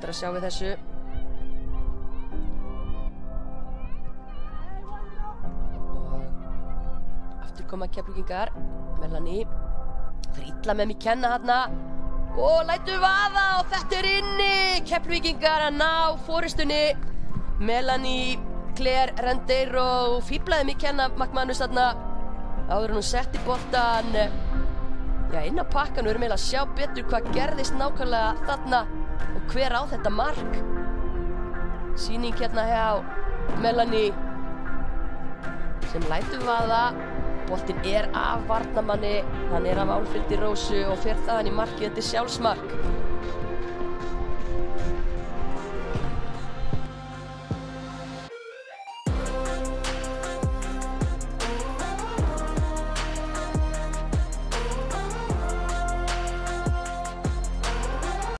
eftir að sjá við þessu. Og aftur koma Keflvíkingar. Melanie fer illa með mig kenna þarna. Og lætur vaða og þetta inni. Keflvíkingar að ná forystunni. Melanie Claire Rendeiro fíblaði mig kenna McManus þarna. Áður en hún setti boltan inn á pakkan. Við erum eiginlega að sjá betur hvað gerðist nákvæmlega þarna og hver á þetta mark. Sýning hérna hjá Melanie sem lætur vaða. Boltinn af varnarmanni, hann af Álfhildi Rósu og fer þaðan í markið. Þetta sjálfsmark.